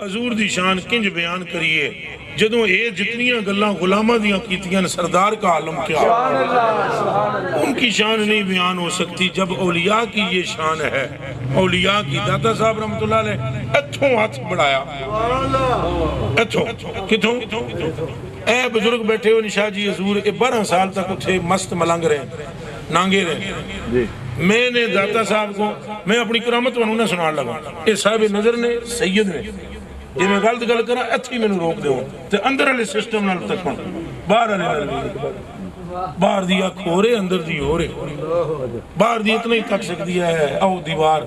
حضور دی شان کنج بیان کریے جدوں اے جتنیاں گلاں غلامہ دیاں کیتیاں سردار کا عالم کیا ان کی شان نہیں بیان ہو سکتی جب اولیاء کی یہ شان ہے. اولیاء کی داتا صاحب رحمت اللہ علیہ اتھوں ہاتھ بڑھایا اتھوں کتھوں اے بزرگ بیٹھے ہو نشاہ جی حضور 12 سال تک اتھے مست ملنگ رہے نانگے رہے. میں نے داتا صاحب کو میں اپنی کرامت ونوں نہ سنان لگا اے صاحب نظر نے سید نے جی میں غلط گل کرا اتھی میں روک دوں تے اندر والے سسٹم نال تک باہر والے باہر دیا کھورے اندر دی ہو رہے باہر دی اتنا ہی تک سکتی ہے او دیوار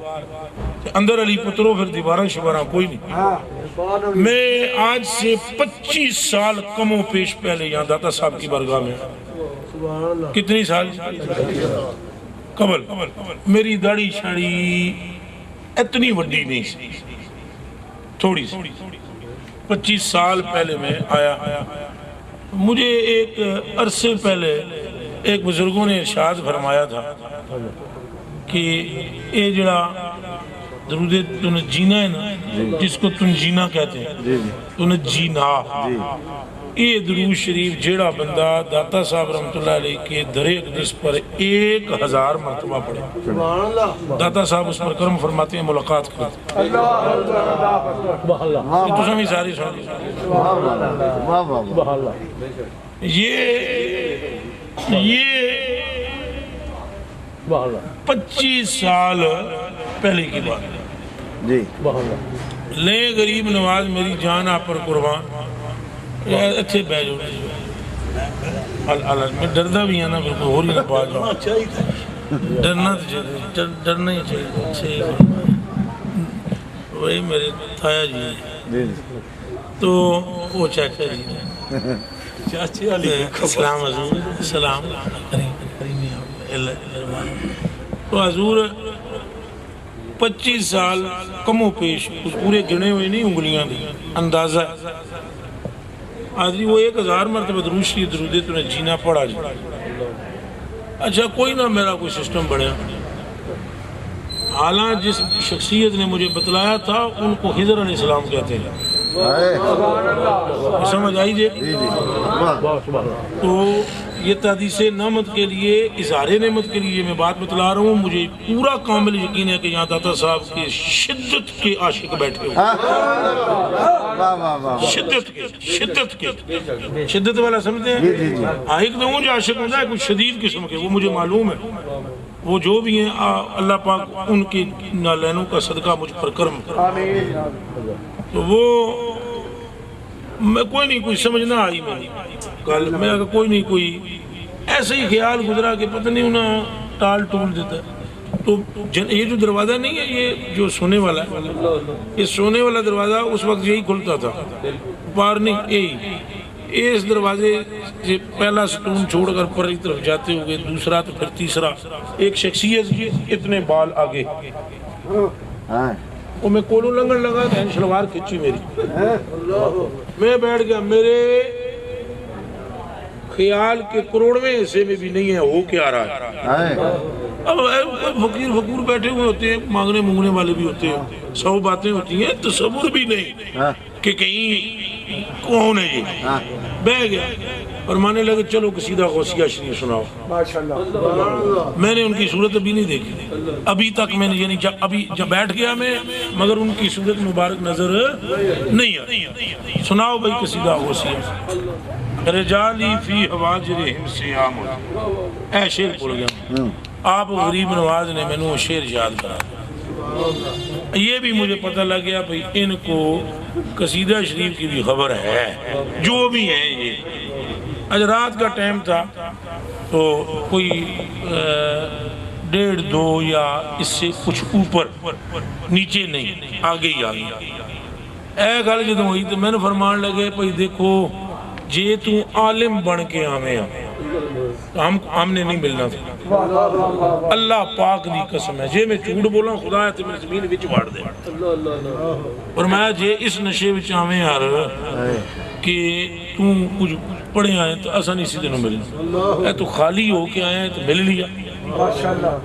اندر علی پتروں پھر دیواراں شباراں کوئی نہیں. میں آج سے 25 سال کم و پیش پہلے یہاں داتا صاحب کی برگاہ میں کتنی سال قبل میری داڑھی شاڑی اتنی وڈی نہیں سی تھوڑی سی 25 سال پہلے میں آیا. مجھے ایک عرصے پہلے ایک بزرگوں نے ارشاد فرمایا تھا کہ اے جڑا درود تُن جینا ہے نا جس کو تُن جینا کہتے ہیں تُن جینا یہ درود شریف جیڑا بندہ داتا صاحب رحمت اللہ علیہ کے در اقدس پر 1000 مرتبہ پڑھے داتا صاحب اس پر کرم فرماتے ہیں ملاقات کرتے ہیں. تو سمجھ ساری سوال یہ 25 سال پہلے کی بات لے غریب نواز میری جان آپ پر قربان اچھے بے جو میں ڈردہ بھی ہیں نا بالکل ہو رہی نہ پا جاؤں ڈرنا ہی چاہیے وہی میرے تھایا جی تو وہ چاچا جی السلام حضور السلام تو حضور 25 سال کم و پیش اس پورے گنے ہوئے نہیں انگلیاں دی اندازہ آدھی وہ 1000 مرتبہ درود شریف درودے تو نے جینا پڑا جی. اچھا کوئی نہ میرا کوئی سسٹم بڑھیا حالانکہ جس شخصیت نے مجھے بتلایا تھا ان کو خضر علیہ السلام کہتے ہیں سمجھ آئی جے. تو یہ تحدیث نعمت کے لیے اظہار نعمت کے لیے میں بات بتلا رہا ہوں. مجھے پورا کامل یقین ہے کہ یہاں داتا صاحب کے شدت کے عاشق بیٹھے ہوئے شدت والا سمجھتے ہیں ایک تو جو عاشق ہوتا ہے کچھ شدید قسم کے وہ مجھے معلوم ہے وہ جو بھی ہیں اللہ پاک ان کے نالینوں کا صدقہ مجھ پر کرم کرے. تو وہ میں کوئی نہیں کوئی سمجھ نہ آئی میں اگر کوئی نہیں کوئی ایسا ہی خیال گزرا کہ پتہ نہیں انہیں ٹال ٹول دیتا ہے. تو یہ جو دروازہ نہیں ہے یہ جو سونے والا ہے یہ سونے والا دروازہ اس وقت یہی کھلتا تھا پار نہیں یہی اس دروازے سے پہلا ستون چھوڑ کر پر ایک طرف جاتے ہوئے دوسرا تو پھر تیسرا ایک شخصیت کی اتنے بال آگے وہ میں کولوں لنگن لگا تھا شلوار کھچی میری میں بیٹھ گیا میرے خیال کے کروڑویں حصے میں بھی نہیں ہے ہو کیا رہا ہے. اب فقیر بیٹھے ہوئے ہوتے ہیں مانگنے مونگنے والے بھی ہوتے ہیں 100 باتیں ہوتی ہیں تصور بھی نہیں کہ کہیں کون ہے یہ بہ گیا اور مانے لگے چلو قصیدہ غوثیہ شریف سناؤ. میں نے ان کی صورت ابھی نہیں دیکھی ابھی تک میں نے یعنی جب بیٹھ گیا میں مگر ان کی صورت مبارک نظر نہیں آئی. سناؤ بھائی قصیدہ غوثیہ رجالی فی حواجرہم سیام اے شعر بول گیا آپ غریب نواز نے میں نے شعر یاد کرا. یہ بھی مجھے پتہ لگ گیا بھئی ان کو قصیدہ شریف کی بھی خبر ہے جو بھی ہیں یہ. آج رات کا ٹائم تھا تو کوئی 1.5 2 یا اس سے کچھ اوپر نیچے نہیں آگے ہی آگے اے گل جدوں ہوئی تو میں نے فرمان لگے بھئی دیکھو جے تو عالم بن کے آمیں ہم نے نہیں ملنا تھا اللہ پاک دی قسم ہے جے میں جھوٹ بولا خدا ہے تو میں زمین وچ واڑ دے اور میں جے اس نشے وچ آویں یار کہ تو کچھ پڑھے آئے تو اساں نہیں سی تینوں ملنا اے تو خالی ہو کے آئے ہیں تو مل لیا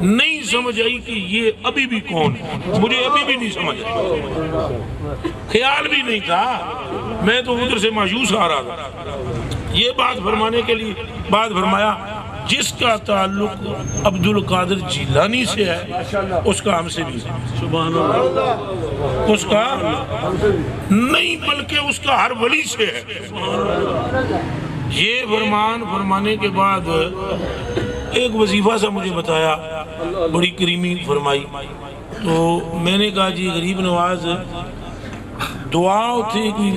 نہیں سمجھ آئی کہ یہ ابھی بھی کون ہے، مجھے ابھی بھی نہیں سمجھ آئی، خیال بھی نہیں تھا، میں تو ادھر سے مایوس آ رہا تھا۔ یہ بات فرمانے کے لیے بات فرمایا جس کا تعلق عبد القادر جیلانی سے ہے اس کا ہم سے بھی سبحان اللہ، اس کا نہیں بلکہ اس کا ہر ولی سے ہے۔ یہ فرمان فرمانے کے بعد ایک وظیفہ سا مجھے بتایا، بڑی کریمی فرمائی، تو میں نے کہا جی غریب نواز دعا تھی کوئی،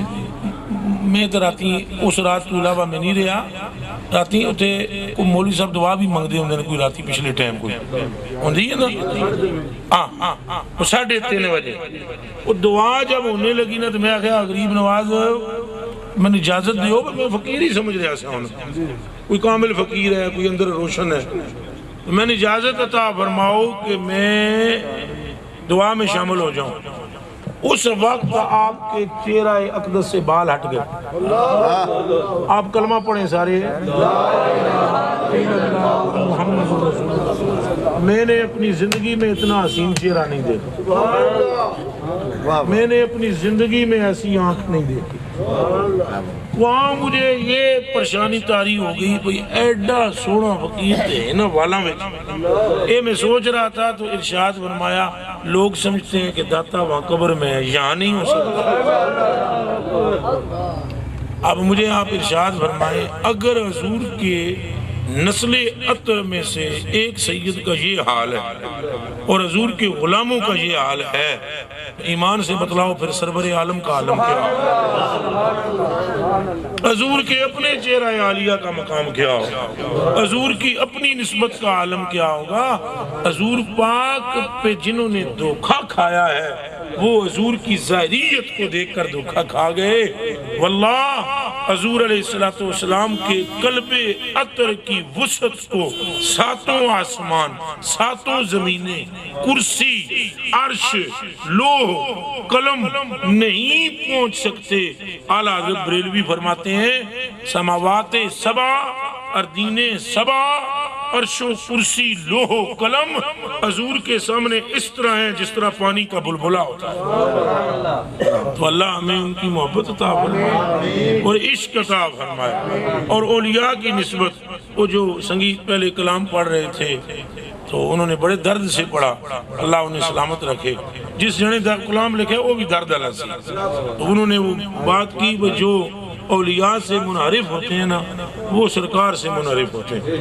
میں تو راتی اس رات تو علاوہ میں نہیں رہا، راتی اتنے کوئی مولوی صاحب دعا بھی منگ دے ہوں کوئی راتی پچھلے ٹائم کوئی ہوں ہے نا، ہاں وہ 3:30 بجے وہ دعا جب ہونے لگی نا تو میں کہا غریب نواز میں نے اجازت دیو، میں فقیر ہی سمجھ رہا سا ہوں، کوئی کامل فقیر ہے، کوئی اندر روشن ہے، میں نے اجازت عطا فرماؤ کہ میں دعا میں شامل ہو جاؤں۔ اس وقت آپ کے چہرہ اقدس سے بال ہٹ گئے، آپ کلمہ پڑھیں سارے، میں نے اپنی زندگی میں اتنا حسین چہرہ نہیں دیکھا، میں نے اپنی زندگی میں ایسی آنکھ نہیں دیکھی۔ وہاں مجھے یہ پریشانی طاری ہو گئی بھئی ایڈا سونا فقیر تھے نا والا میں، یہ میں سوچ رہا تھا تو ارشاد فرمایا لوگ سمجھتے ہیں کہ داتا وہاں قبر میں ہے، یہاں نہیں ہو سکتا۔ اب مجھے آپ ارشاد فرمائیں اگر حضور کے نسل عطر میں سے ایک سید کا یہ حال ہے اور حضور کے غلاموں کا یہ حال ہے، ایمان سے بتلاؤ پھر سرور عالم کا عالم کیا ہوگا؟ حضور کے اپنے چہرہ عالیہ کا مقام کیا ہوگا؟ حضور کی اپنی نسبت کا عالم کیا ہوگا؟ حضور پاک پہ جنہوں نے دھوکہ کھایا ہے وہ حضور کی ظاہریت کو دیکھ کر دھوکہ کھا گئے۔ واللہ حضور علیہ السلام کے قلب عطر کی وسعت کو 7 آسمان، 7 زمینیں، کرسی، عرش، لوح، قلم نہیں پہنچ سکتے۔ اعلیٰ حضرت بریلوی فرماتے ہیں سماوات 7، اردین 7، عرش و کرسی، لوح و قلم حضور کے سامنے اس طرح ہیں جس طرح پانی کا بلبلہ ہوتا ہے۔ تو اللہ ہمیں ان کی محبت عطا فرمائے اور عشق عطا فرمائے، اور اولیاء کی نسبت، وہ جو سنگیت پہلے کلام پڑھ رہے تھے تو انہوں نے بڑے درد سے پڑھا، اللہ انہیں سلامت رکھے، جس جنے کلام لکھے وہ بھی درد السی، تو انہوں نے وہ بات کی جو اولیاء سے منحرف ہوتے ہیں نا وہ سرکار سے منحرف ہوتے ہیں۔